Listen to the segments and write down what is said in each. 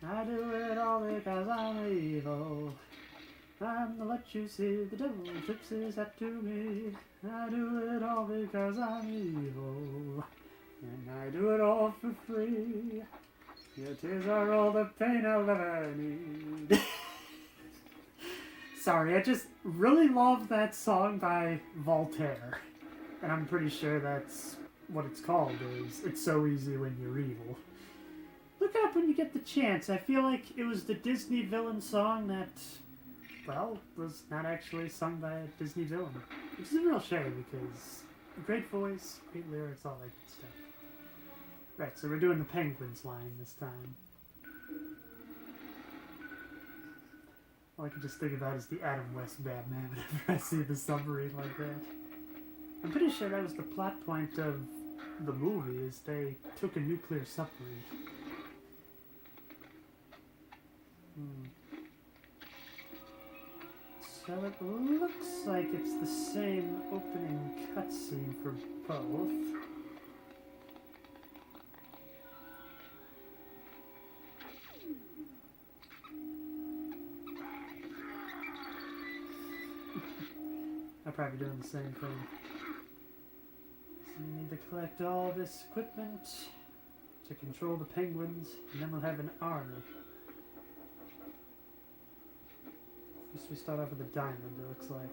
I do it all because I'm evil. I'm gonna let you see the devil flips his hat to me. I do it all because I'm evil. And I do it all for free. Your tears are all the pain I'll ever need. Sorry, I just really love that song by Voltaire. And I'm pretty sure that's what it's called, is It's So Easy When You're Evil. Look it up when you get the chance. I feel like it was the Disney villain song that, well, was not actually sung by a Disney villain. Which is a real shame because great voice, great lyrics, all that good stuff. Right, so we're doing the Penguins line this time. All I can just think about is the Adam West Batman whenever I see the submarine like that. I'm pretty sure that was the plot point of the movie, is they took a nuclear submarine. So it looks like it's the same opening cutscene for both. I'll probably be doing the same thing. So you need to collect all this equipment to control the penguins, and then we'll have an army. First we start off with a diamond, it looks like.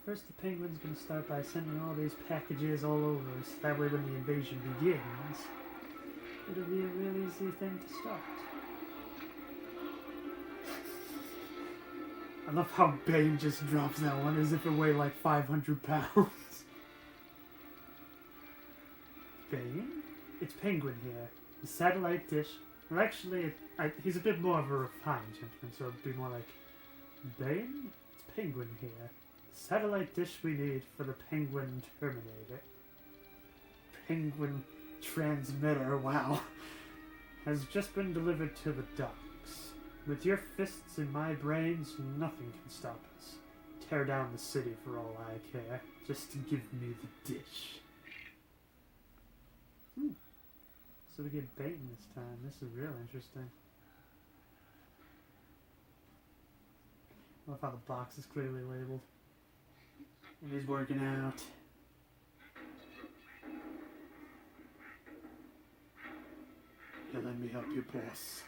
First the penguin's going to start by sending all these packages all over us. That way when the invasion begins, it'll be a real easy thing to start. I love how Bane just drops that one as if it weighed like 500 pounds. Bane? It's Penguin here. The satellite dish. Well, actually, he's a bit more of a refined gentleman, so it'd be more like, Bane? It's Penguin here. The satellite dish we need for the Penguin Terminator. Penguin transmitter, wow. Has just been delivered to the docks. With your fists in my brains, nothing can stop us. Tear down the city for all I care, just to give me the dish. So we get Bane this time. This is real interesting. I love how the box is clearly labeled. And he's working out. Yeah, let me help you, boss.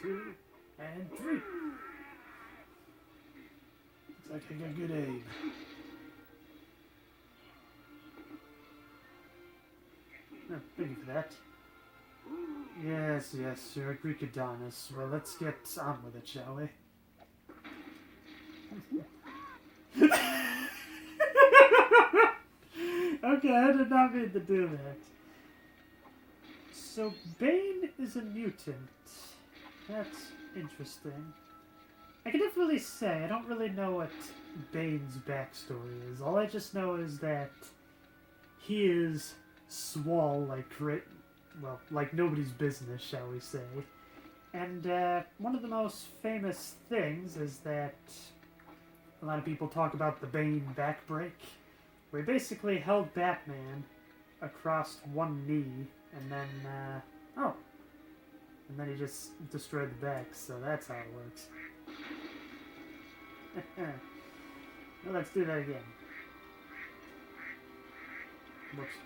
2 and 3. Looks like I got good aim. Oh, thank you for that. Yes, you're a Greek Adonis. Well, let's get on with it, shall we? Okay, I did not mean to do that. So, Bane is a mutant. That's interesting. I can definitely say I don't really know what Bane's backstory is. All I just know is that he is swole like nobody's business, shall we say. And one of the most famous things is that a lot of people talk about the Bane backbreak, where he basically held Batman across one knee, and then, and then he just destroyed the back, so that's how it works. Well, let's do that again. Whoops.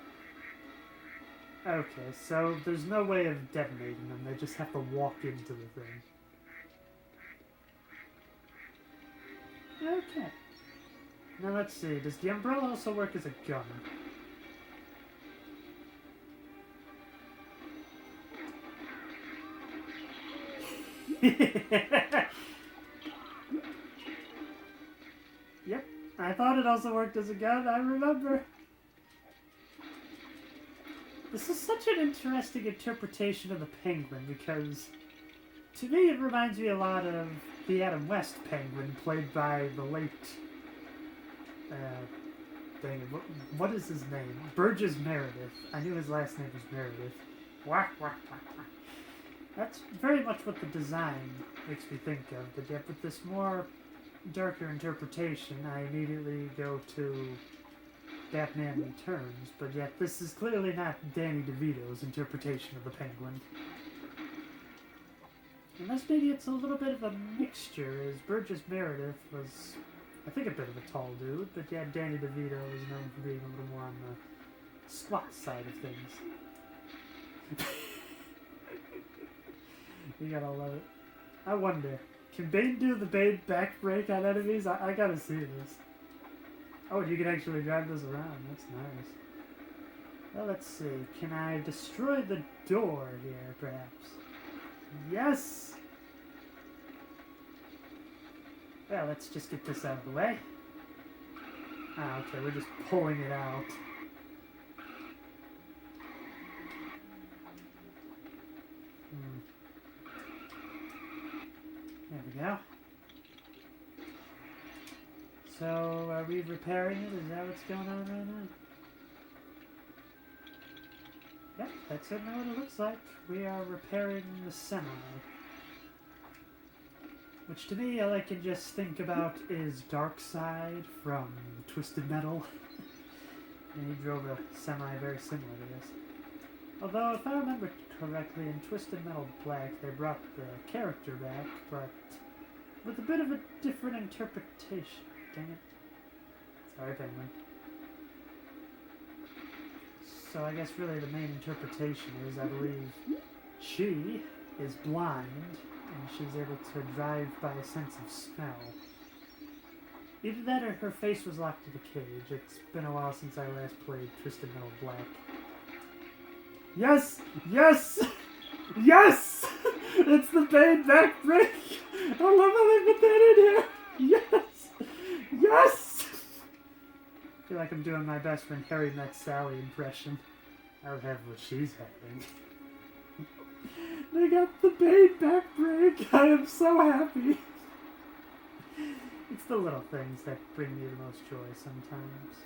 Okay, so there's no way of detonating them, they just have to walk into the thing. Okay. Now let's see, does the umbrella also work as a gun? Yep, I thought it also worked as a gun, I remember. This is such an interesting interpretation of the Penguin, because to me it reminds me a lot of the Adam West Penguin, played by the late, what is his name? Burgess Meredith. I knew his last name was Meredith. Wah, wah, wah, wah. That's very much what the design makes me think of, but yet with this more darker interpretation, I immediately go to Batman Returns, but yet this is clearly not Danny DeVito's interpretation of the Penguin. Unless maybe it's a little bit of a mixture, as Burgess Meredith was, I think, a bit of a tall dude, but yet Danny DeVito is known for being a little more on the squat side of things. You gotta love it. I wonder, can Bane do the Bane back break on enemies? I gotta see this. Oh, you can actually drive this around. That's nice. Well, let's see. Can I destroy the door here, perhaps? Yes! Well, let's just get this out of the way. Ah, okay, we're just pulling it out. There we go. So, are we repairing it? Is that what's going on right now? Yep, that's certainly what it looks like. We are repairing the semi. Which to me, all I can just think about is Darkseid from Twisted Metal. And he drove a semi very similar to this. Although, if I remember correctly, in Twisted Metal Black, they brought the character back, but with a bit of a different interpretation. Dang it. Sorry, Penguin. So I guess really the main interpretation is, I believe, she is blind, and she's able to drive by a sense of smell. Either that or her face was locked in a cage. It's been a while since I last played Twisted Metal Black. Yes! Yes! Yes! It's the Bane back break! I love how they put that in here! Yes! Yes! I feel like I'm doing my best friend Harry Met Sally impression. I'll have what she's having. They got the Bane back break! I am so happy! It's the little things that bring me the most joy sometimes.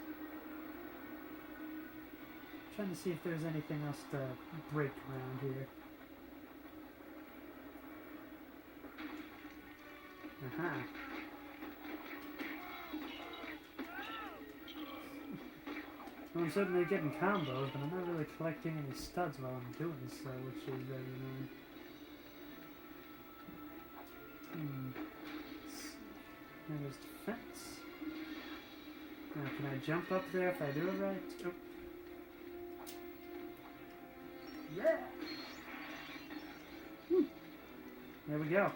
I'm trying to see if there's anything else to break around here. Aha. Well, I'm certainly getting combos, but I'm not really collecting any studs while I'm doing so, which is very annoying. There's defense. Now, can I jump up there if I do it right? Oh. Yeah! There we go.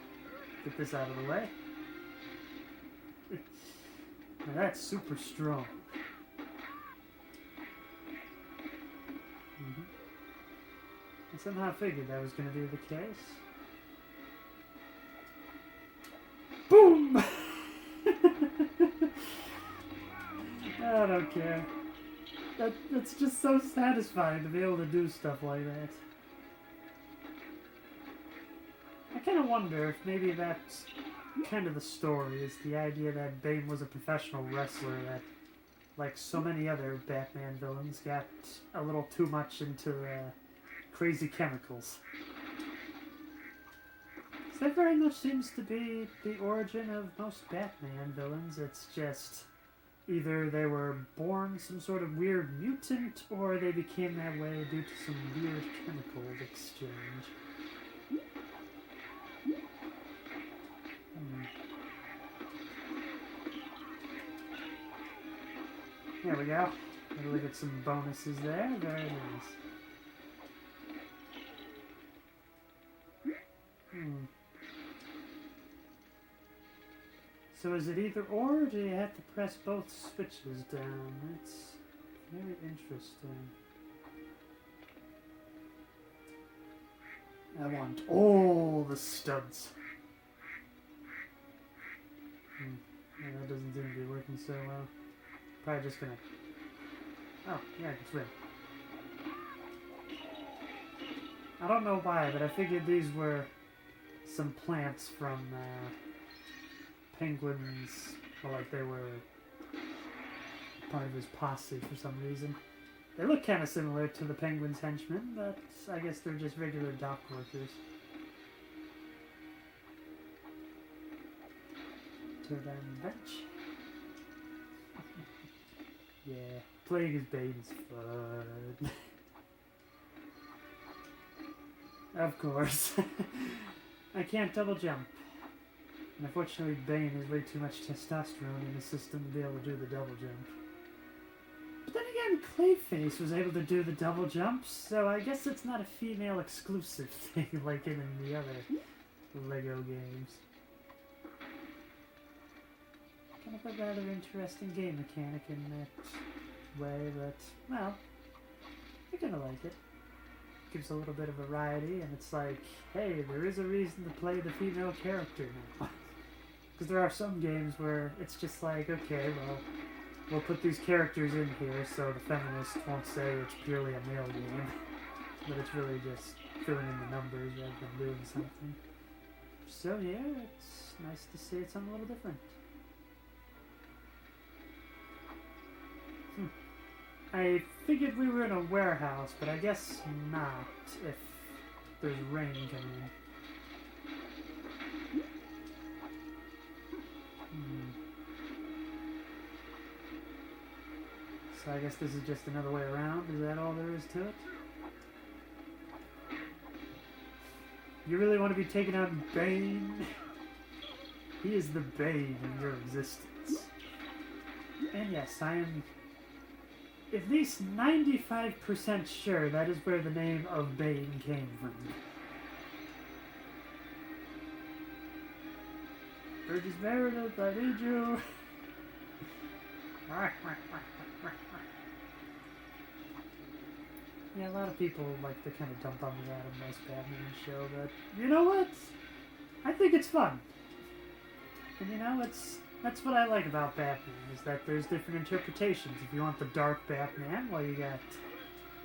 Get this out of the way. Now that's super strong. I somehow figured that was going to be the case. Boom! I don't care. That's just so satisfying to be able to do stuff like that. I kind of wonder if maybe that's kind of the story, is the idea that Bane was a professional wrestler that, like so many other Batman villains, got a little too much into crazy chemicals. So that very much seems to be the origin of most Batman villains. It's just either they were born some sort of weird mutant, or they became that way due to some weird chemical exchange. There we go. Maybe we get some bonuses there. Very nice. So is it either or do you have to press both switches down? That's very interesting. I want all the studs. Yeah, that doesn't seem to be working so well. Probably just gonna... Oh, yeah, I can swim. I don't know why, but I figured these were some plants from Penguin's... Well, like they were part of his posse for some reason. They look kind of similar to the Penguin's henchmen, but I guess they're just regular dock workers. tear down the bench. Yeah, playing as Bane is fun. Of course. I can't double jump. And unfortunately, Bane has way too much testosterone in his system to be able to do the double jump. But then again, Clayface was able to do the double jumps, so I guess it's not a female exclusive thing like in the other Lego games. Kind of a rather interesting game mechanic in that way, but, well, I kind of like it. Gives a little bit of variety, and it's like, hey, there is a reason to play the female character now. Because there are some games where it's just like, okay, well, we'll put these characters in here so the feminists won't say it's purely a male game, but it's really just filling in the numbers rather than doing something. So yeah, it's nice to see it's something a little different. I figured we were in a warehouse, but I guess not if there's rain coming in. So I guess this is just another way around. Is that all there is to it? You really want to be taking out Bane? He is the bane of your existence. And yes, I am at least 95% sure that is where the name of Bane came from. Burgess Meredith, I need you. Yeah, a lot of people like to kind of dump on the Adam West Batman show, but you know what? I think it's fun. And you know, that's what I like about Batman, is that there's different interpretations. If you want the dark Batman, well, you got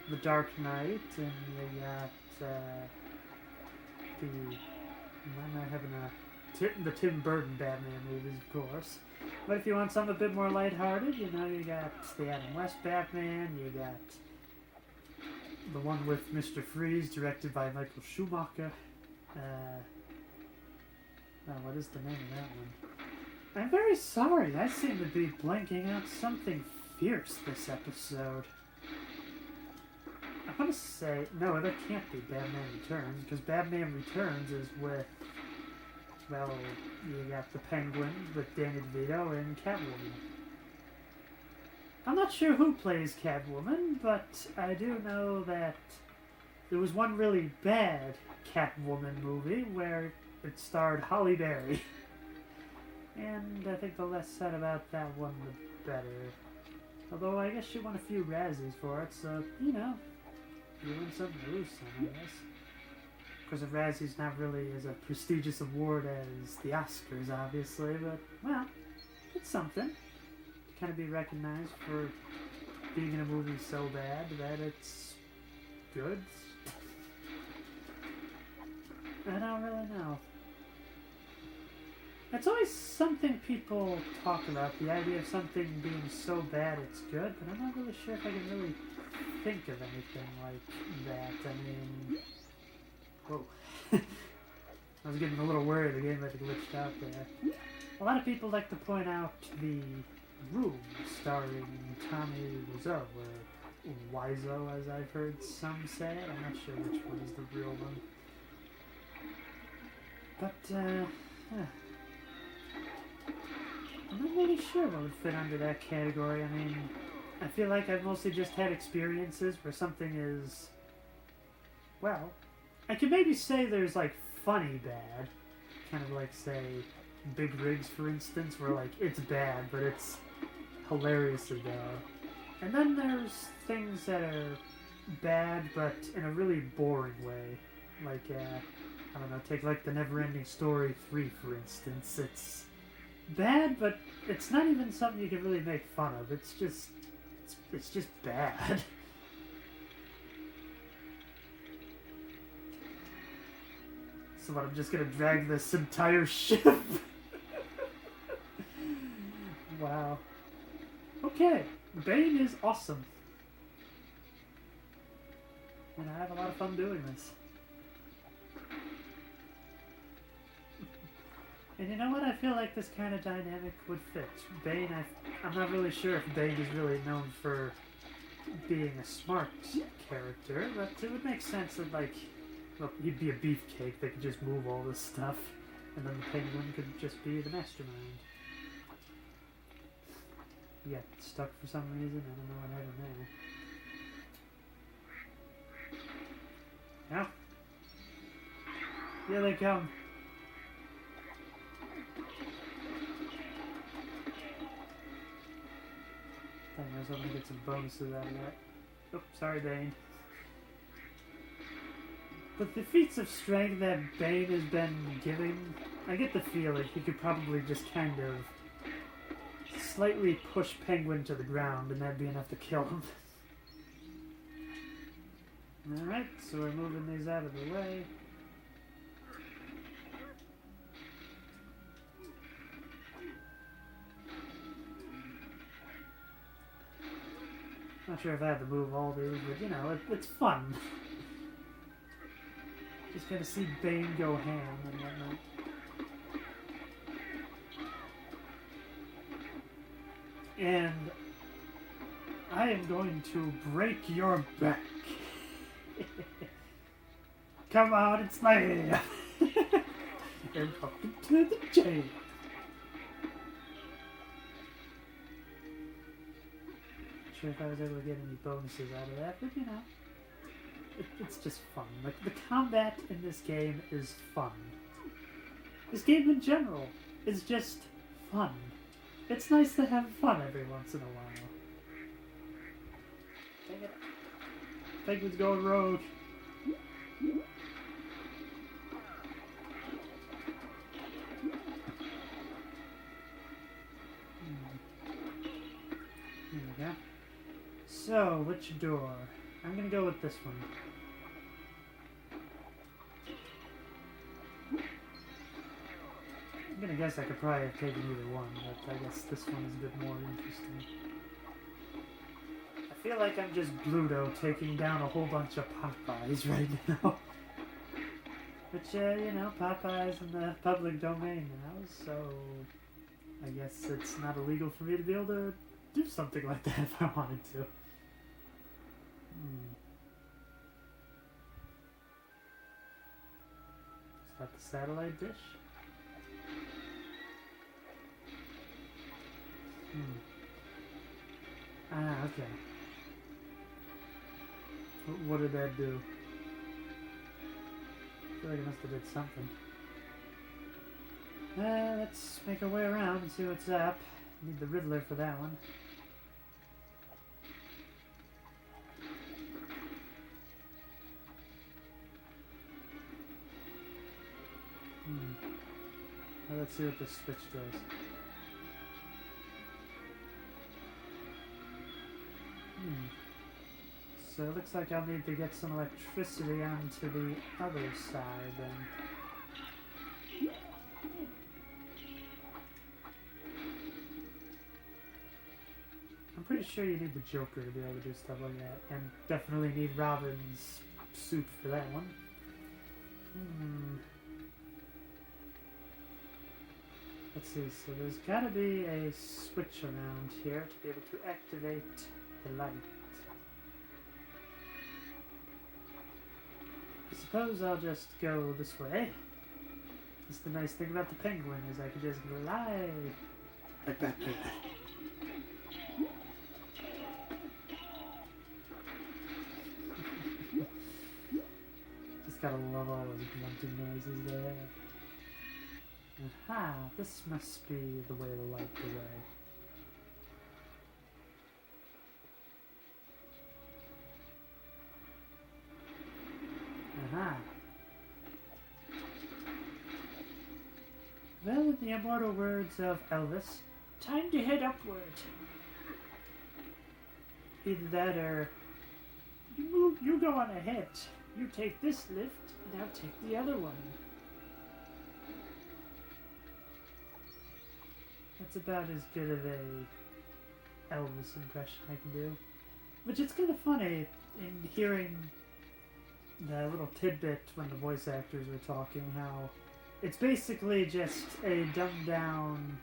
the Dark Knight, and you got I'm not having the Tim Burton Batman movies, of course. But if you want something a bit more lighthearted, you know, you got the Adam West Batman, you got the one with Mr. Freeze, directed by Michael Schumacher. What is the name of that one? I'm very sorry, I seem to be blanking out something fierce this episode. I want to say, no, that can't be Batman Returns, because Batman Returns is with, well, you got the Penguin with Danny DeVito and Catwoman. I'm not sure who plays Catwoman, but I do know that there was one really bad Catwoman movie where it starred Halle Berry. And I think the less said about that one, the better. Although I guess she won a few Razzies for it, so, you know, you win some, lose some, I guess. Because a Razzie's not really as a prestigious award as the Oscars, obviously, but, well, it's something. To kind of be recognized for being in a movie so bad that it's good. I don't really know. It's always something people talk about, the idea of something being so bad it's good, but I'm not really sure if I can really think of anything like that. I mean, whoa. I was getting a little worried, the game had glitched out there. A lot of people like to point out the Room, starring Tommy Wiseau, or Wiseau as I've heard some say it. I'm not sure which one is the real one. But, yeah. I'm not really sure what would fit under that category. I mean, I feel like I've mostly just had experiences where something is, well, I could maybe say there's, like, funny bad. Kind of like, say, Big Rigs, for instance, where, like, it's bad, but it's hilariously bad. And then there's things that are bad, but in a really boring way. Like, I don't know, take, like, the Never-Ending Story 3, for instance. It's bad, but it's not even something you can really make fun of. It's just bad. So what, I'm just gonna drag this entire ship? Wow. Okay, Bane is awesome. And I have a lot of fun doing this. And you know what? I feel like this kind of dynamic would fit. Bane, I'm not really sure if Bane is really known for being a smart character, but it would make sense that, like, well, he'd be a beefcake that could just move all this stuff, and then the Penguin could just be the mastermind. He got stuck for some reason. I don't know what happened there. Yeah. Here they come. I was hoping to get some bonuses out of that. Oh, sorry, Bane. But the feats of strength that Bane has been giving, I get the feeling he could probably just kind of slightly push Penguin to the ground and that'd be enough to kill him. Alright, so we're moving these out of the way. Not sure if I have to move all these, but you know, it's fun. Just gonna see Bane go ham and whatnot. And I am going to break your back. Come out and slay! And welcome to the jail. Not sure if I was able to get any bonuses out of that, but you know. It's just fun. Like, the combat in this game is fun. This game in general is just fun. It's nice to have fun every once in a while. Dang it. Penguin's going rogue. Here we go. So, which door? I'm gonna go with this one. I'm gonna guess I could probably have taken either one, but I guess this one is a bit more interesting. I feel like I'm just Bluto taking down a whole bunch of Popeyes right now. Which, you know, Popeye's in the public domain now, so I guess it's not illegal for me to be able to do something like that if I wanted to. Is that the satellite dish? Ah, okay. What did that do? I feel like it must have did something. Let's make our way around and see what's up. Need the Riddler for that one. Well, let's see what this switch does. So it looks like I'll need to get some electricity onto the other side then. I'm pretty sure you need the Joker to be able to do stuff like that, and definitely need Robin's suit for that one. Let's see, so there's gotta be a switch around here to be able to activate the light. I suppose I'll just go this way. That's the nice thing about the Penguin, is I can just glide like that. Just gotta love all those grunting noises they have. Aha, this must be the way to light the way. Aha. Well, in the immortal words of Elvis, time to head upward. Either that or you go on ahead. You take this lift, and I'll take the other one. That's about as good of a Elvis impression I can do. Which it's kind of funny in hearing the little tidbit when the voice actors were talking, how It's basically just a dumbed down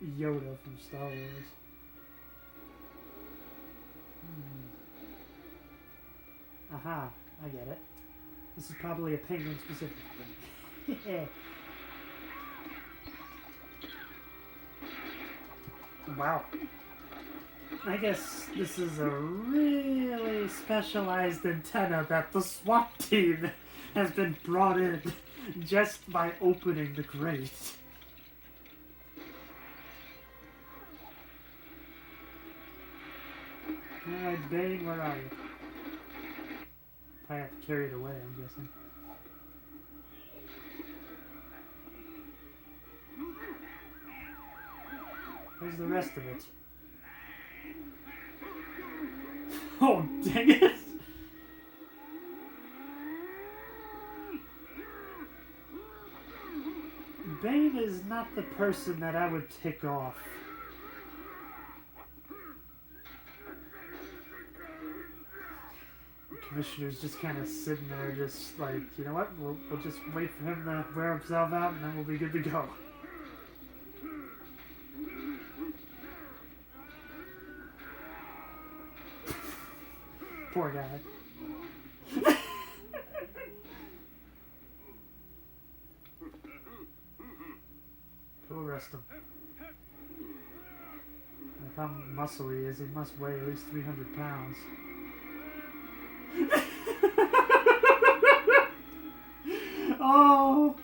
Yoda from Star Wars. Aha, I get it. This is probably a penguin specific thing. Yeah. Wow. I guess this is a really specialized antenna that the SWAT team has been brought in just by opening the crate. Alright, Bane, where are you? I have to carry it away, I'm guessing. Where's the rest of it? Oh, dang it! Bane is not the person that I would tick off. The Commissioner's just kind of sitting there, just like, you know what? We'll just wait for him to wear himself out, and then we'll be good to go. Poor guy. Go arrest him. Look how muscle he is. He must weigh at least 300 pounds. Oh!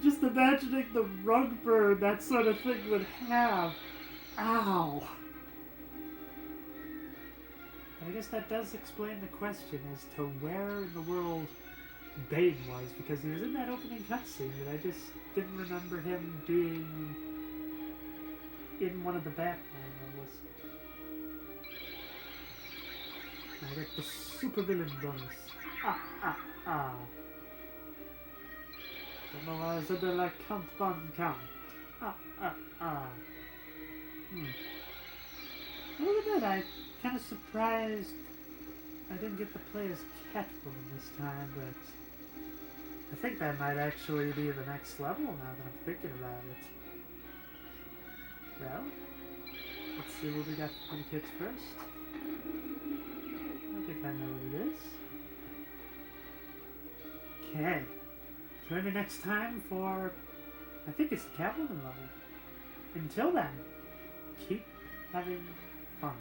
Just imagining the rug burn that sort of thing would have. Ow! I guess that does explain the question as to where in the world Bane was, because he was in that opening cutscene, but I just didn't remember him being in one of the Batman levels. I get the supervillain bonus. Don't know why I said that like Count Von Count. Look at that, I'm kind of surprised I didn't get to play as Catwoman this time, but I think that might actually be the next level now that I'm thinking about it. Well, let's see what we got for the kids first. I think I know what it is. Okay. Join me next time for, I think it's the Catwoman level. Until then, keep having fun.